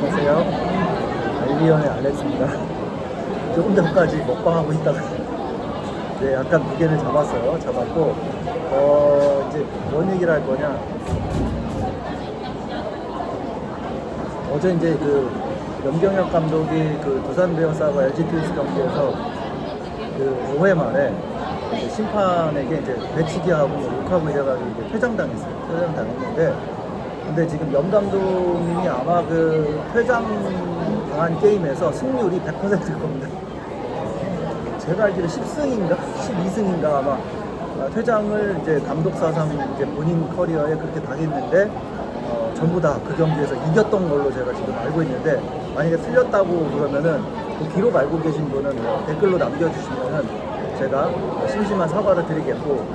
안녕하세요. 알리언의 알렉스입니다. 조금 전까지 먹방하고 있다가 네, 약간 무게를 잡았어요. 잡았고 이제 뭔 얘기를 할 거냐. 어제 이제 그 염경엽 감독이 그 두산 베어스하고 LG 트윈스 경기에서 그 5회 말에 심판에게 이제 배치기하고 욕하고 이래가지고 이제 퇴장당했어요. 퇴장당했는데 근데 지금 염 감독님이 아마 그 퇴장 당한 게임에서 승률이 100%일 겁니다. 제가 알기로 10승인가 12승인가 아마 퇴장을 이제 감독 사상 이제 본인 커리어에 그렇게 당했는데 전부 다 그 경기에서 이겼던 걸로 제가 지금 알고 있는데, 만약에 틀렸다고 그러면은 그 기록 알고 계신 분은 댓글로 남겨주시면은 제가 심심한 사과를 드리겠고,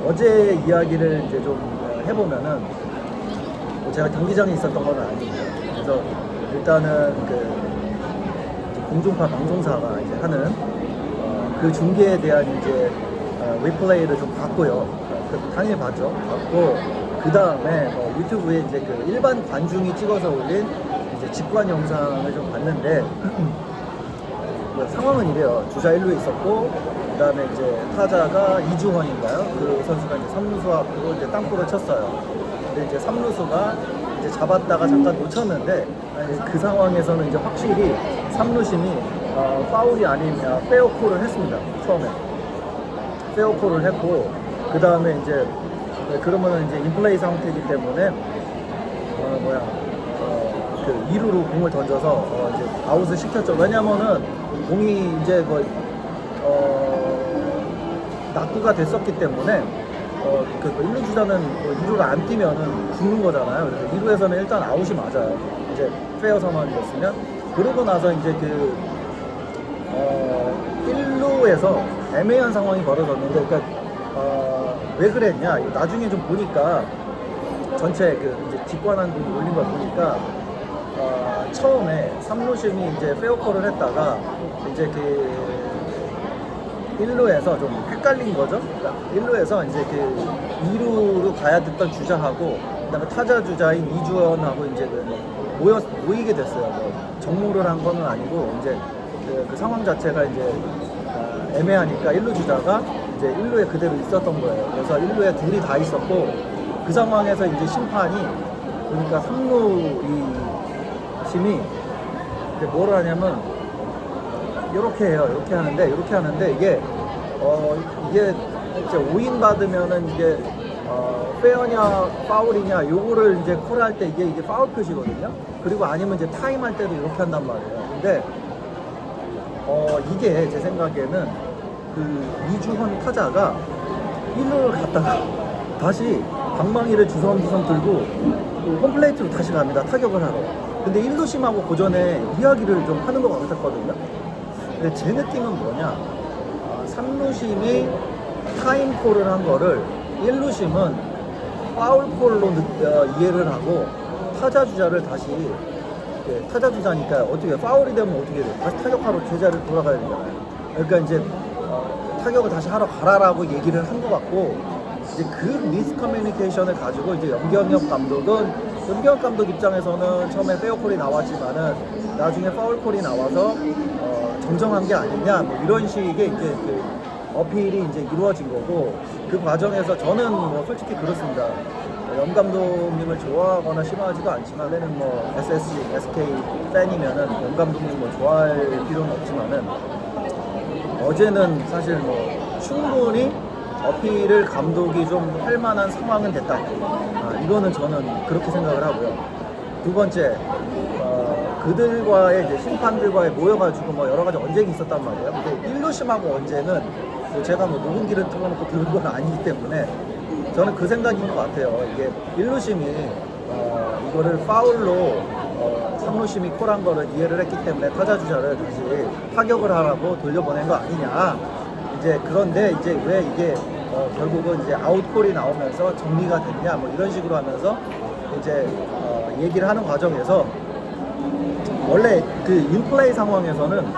어제 이야기를 이제 좀 해보면은 제가 경기장에 있었던 건 아닙니다. 그래서 일단은 그 공중파 방송사가 이제 하는 그 중계에 대한 이제 리플레이를 좀 봤고요. 당연히 봤죠. 봤고 그 다음에 유튜브에 이제 그 일반 관중이 찍어서 올린 이제 직관 영상을 좀 봤는데 상황은 이래요. 주자 1루에 있었고 그 다음에 이제 타자가 이주헌인가요? 그 선수가 이제 3루수 앞으로 이제 땅볼을 쳤어요. 근데 이제 3루수가 이제 잡았다가 잠깐 놓쳤는데 그 상황에서는 이제 확실히 3루심이 파울이 아닌 페어콜을 했습니다. 처음에 페어콜을 했고, 그 다음에 이제 그러면은 이제 인플레이 상태이기 때문에 그 2루로 공을 던져서 이제 아웃을 시켰죠. 왜냐면은 공이 이제 뭐 낙구가 됐었기 때문에 그 1루 주자는 2루를 안 뛰면은 죽는 거잖아요. 그래서 2루에서는 일단 아웃이 맞아요. 이제 페어 상황이었으면. 그러고 나서 이제 그 1루에서 애매한 상황이 벌어졌는데, 그러니까 왜 그랬냐? 나중에 좀 보니까 전체 그 이제 직관한 분이 올린 걸 보니까 처음에 3루심이 이제 페어콜을 했다가 이제 그 1루에서 좀 헷갈린 거죠. 1루에서 이제 그 2루로 가야 됐던 주자하고 그다음에 타자 주자인 이주헌하고 이제 모이게 됐어요. 뭐 정모를 한 거는 아니고 이제 그 상황 자체가 이제 애매하니까 1루 주자가 이제 1루에 그대로 있었던 거예요. 그래서 1루에 둘이 다 있었고, 그 상황에서 이제 심판이 그러니까 3루 이 심이 뭐를 하냐면 이렇게 해요. 이렇게 하는데 이게 이게 이제 5인 받으면은 이게 페어냐 파울이냐 요거를 이제 콜할 때 이게 파울 표시거든요. 그리고 아니면 이제 타임 할 때도 이렇게 한단 말이에요. 근데 이게 제 생각에는 그 이주헌 타자가 1루를 갔다가 다시 방망이를 주섬주섬 들고 홈플레이트로 다시 갑니다. 타격을 하러. 근데 1루심하고 그 전에 이야기를 좀 하는 것 같았거든요. 근데 제 느낌은 뭐냐, 3루심이 타임콜을 한 거를 1루심은 파울콜로 이해를 하고 타자 주자를 다시, 타자 주자니까 어떻게 파울이 되면 어떻게 돼? 다시 타격하러 제자리를 돌아가야 되잖아요. 그러니까 이제 타격을 다시 하러 가라라고 얘기를 한 것 같고, 이제 그 미스커뮤니케이션을 가지고 이제 염경엽 감독 입장에서는 처음에 페어콜이 나왔지만은 나중에 파울콜이 나와서 정정한 게 아니냐, 뭐 이런 식의 이제 그 어필이 이제 이루어진 거고, 그 과정에서 저는 뭐 솔직히 그렇습니다. 염 감독님을 좋아하거나 싫어하지도 않지만은 뭐 SSG, SK 팬이면은 염 감독님 뭐 좋아할 필요는 없지만은 어제는 사실 뭐 충분히 어필을 감독이 좀 할 만한 상황은 됐다. 이거는 저는 그렇게 생각을 하고요. 두 번째, 그들과의 이제 심판들과의 모여가지고 뭐 여러 가지 언쟁이 있었단 말이에요. 근데 1루심하고 언쟁은 뭐 제가 뭐 녹음기를 틀어놓고 들은 건 아니기 때문에 저는 그 생각인 것 같아요. 이게 1루심이 이거를 파울로 3루심이 콜한 거를 이해를 했기 때문에 타자 주자를 다시 타격을 하라고 돌려보낸 거 아니냐. 이제 그런데 이제 왜 이게 결국은 이제 아웃콜이 나오면서 정리가 됐냐, 뭐 이런 식으로 하면서 이제 얘기를 하는 과정에서 원래 그 인플레이 상황에서는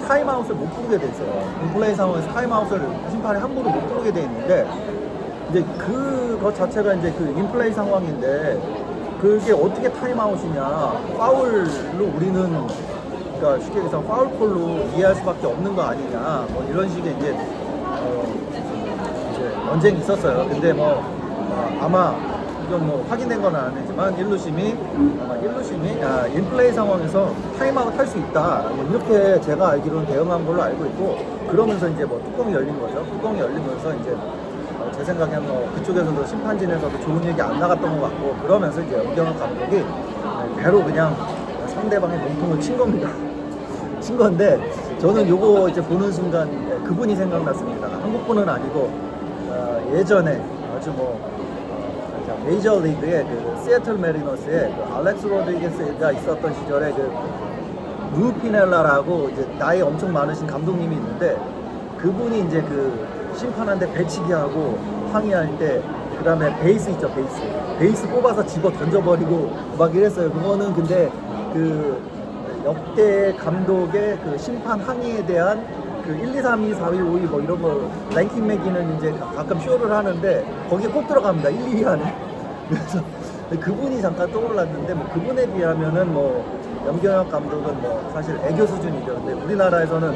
타임아웃을 못 부르게 돼 있어요. 인플레이 상황에서 타임아웃을 심판이 함부로 못 부르게 돼 있는데, 이제 그것 자체가 이제 그 인플레이 상황인데 그게 어떻게 타임아웃이냐. 파울로 우리는, 그러니까 쉽게 얘기해서 파울콜로 이해할 수밖에 없는 거 아니냐. 뭐 이런 식의 이제, 이제 논쟁이 있었어요. 근데 뭐, 아마 이건 뭐 확인된 건 아니지만 일루심이 인플레이 상황에서 타임아웃 할 수 있다. 이렇게 제가 알기로는 대응한 걸로 알고 있고, 그러면서 이제 뭐 뚜껑이 열린 거죠. 뚜껑이 열리면서 이제 제 생각에는 뭐 그쪽에서도 심판진에서도 좋은 얘기 안 나갔던 것 같고, 그러면서 이제 염경엽 감독이 배로 그냥 상대방의 몸통을 친 겁니다. 친 건데, 저는 요거 이제 보는 순간 그분이 생각났습니다. 한국 분은 아니고 예전에 아주 뭐 메이저리그의 그 시애틀 메리너스의 그 알렉스 로드리게스가 있었던 시절에 그 루 피넬라라고 이제 나이 엄청 많으신 감독님이 있는데, 그분이 이제 그 심판한테 배치기 하고 항의할 때, 그 다음에 베이스 있죠, 베이스 뽑아서 집어 던져버리고 막 이랬어요. 그거는 근데 그 역대 감독의 그 심판 항의에 대한 그 1, 2, 3, 2, 4위, 5위 뭐 이런 거 랭킹 매기는 이제 가끔 쇼를 하는데 거기에 꼭 들어갑니다. 1, 2위 안에. 그래서 그분이 잠깐 떠올랐는데, 뭐 그분에 비하면은 뭐 염경엽 감독은 뭐 사실 애교 수준이죠. 근데 우리나라에서는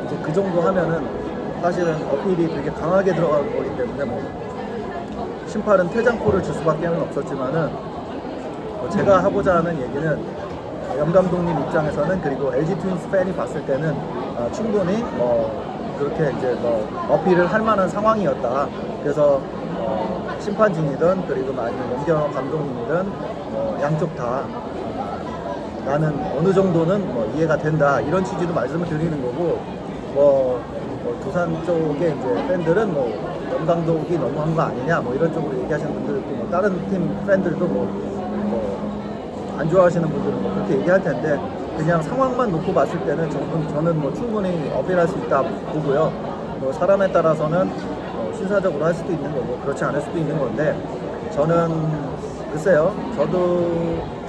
이제 그 정도 하면은 사실은 어필이 되게 강하게 들어가는 거기 때문에 뭐 심판은 퇴장골을 줄 수밖에 는 없었지만은, 뭐 제가 하고자 하는 얘기는 염 감독님 입장에서는, 그리고 LG 트윈스 팬이 봤을 때는 충분히 그렇게 이제 뭐 어필을 할 만한 상황이었다. 그래서 심판진이든 그리고 아니면 염경엽 감독님이든 양쪽 다 나는 어느 정도는 뭐 이해가 된다, 이런 취지로 말씀을 드리는 거고, 뭐 두산 쪽의 이제 팬들은 뭐 염 감독이 너무한 거 아니냐 뭐 이런 쪽으로 얘기하시는 분들 있고, 뭐 다른 팀 팬들도 뭐 안 좋아하시는 분들은 뭐 그렇게 얘기할 텐데, 그냥 상황만 놓고 봤을 때는 저는 뭐 충분히 어필할 수 있다 보고요. 뭐 사람에 따라서는 신사적으로 할 수도 있는 거고 그렇지 않을 수도 있는 건데, 저는 글쎄요,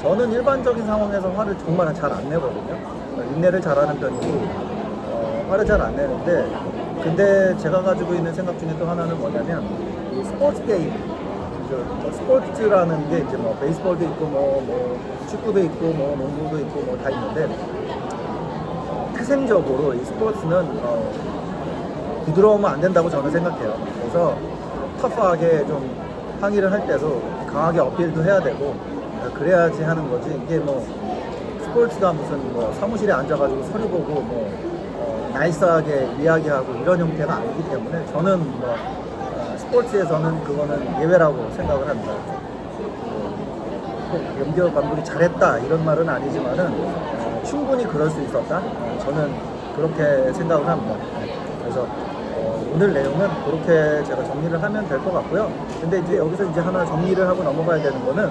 저는 일반적인 상황에서 화를 정말 잘 안 내거든요. 인내를 잘하는 편이고 화를 잘 안 내는데, 근데 제가 가지고 있는 생각 중에 또 하나는 뭐냐면, 이 스포츠 게임, 스포츠라는 게 이제 뭐 베이스볼도 있고 뭐 축구도 있고 뭐 농구도 있고 뭐 다 있는데, 태생적으로 이 스포츠는 부드러우면 안 된다고 저는 생각해요. 그래서 터프하게 좀 항의를 할 때도 강하게 어필도 해야 되고 그래야지 하는 거지. 이게 뭐 스포츠가 무슨 뭐 사무실에 앉아가지고 서류 보고 뭐 나이스하게 이야기하고 이런 형태가 아니기 때문에, 저는 뭐 스포츠에서는 그거는 예외라고 생각을 합니다. 꼭 염경엽 감독이 잘했다 이런 말은 아니지만은 충분히 그럴 수 있었다. 저는 그렇게 생각을 합니다. 그래서 오늘 내용은 그렇게 제가 정리를 하면 될 것 같고요. 근데 이제 여기서 이제 하나 정리를 하고 넘어가야 되는 거는,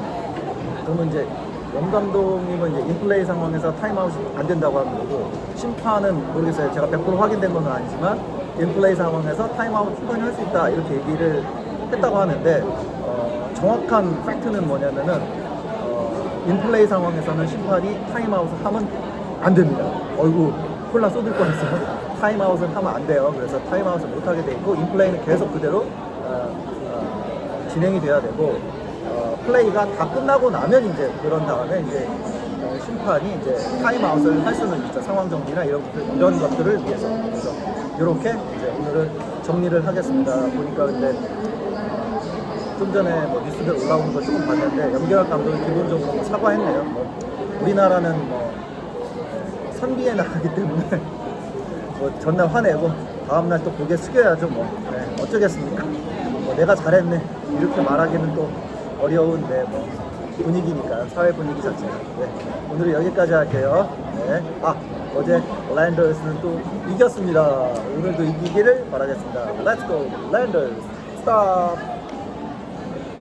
그러면 이제 염 감독님은 이제 인플레이 상황에서 타임아웃이 안 된다고 하는 거고, 심판은 모르겠어요. 제가 100% 확인된 건 아니지만 인플레이 상황에서 타임아웃 충분히 할 수 있다 이렇게 얘기를 했다고 하는데, 정확한 팩트는 뭐냐면은 인플레이 상황에서는 심판이 타임아웃을 하면 안 됩니다. 어이구 콜라 쏟을 뻔했어요. 타임아웃은 하면 안 돼요. 그래서 타임아웃을 못하게 돼 있고, 인플레이는 계속 그대로 진행이 돼야 되고, 플레이가 다 끝나고 나면 이제 그런 다음에 이제 심판이 이제 타임아웃을 할 수는 있죠. 상황 정리나 이런 것들을 위해서. 그래서 이렇게 이제 오늘은 정리를 하겠습니다. 보니까 근데 좀 전에 뭐 뉴스들 올라오는 거 조금 봤는데, 염경엽 감독이 기본적으로 뭐 사과했네요. 뭐 우리나라는 뭐 선비에 나가기 때문에 뭐 전날 화내고 다음날 또 고개 숙여야죠. 뭐 어쩌겠습니까. 뭐 내가 잘했네 이렇게 말하기는 또 어려운데, 뭐 분위기니까, 사회 분위기 자체가. 오늘은 여기까지 할게요. 어제 랜더스는 또 이겼습니다. 오늘도 이기기를 바라겠습니다. Let's go 랜더스. 스탑.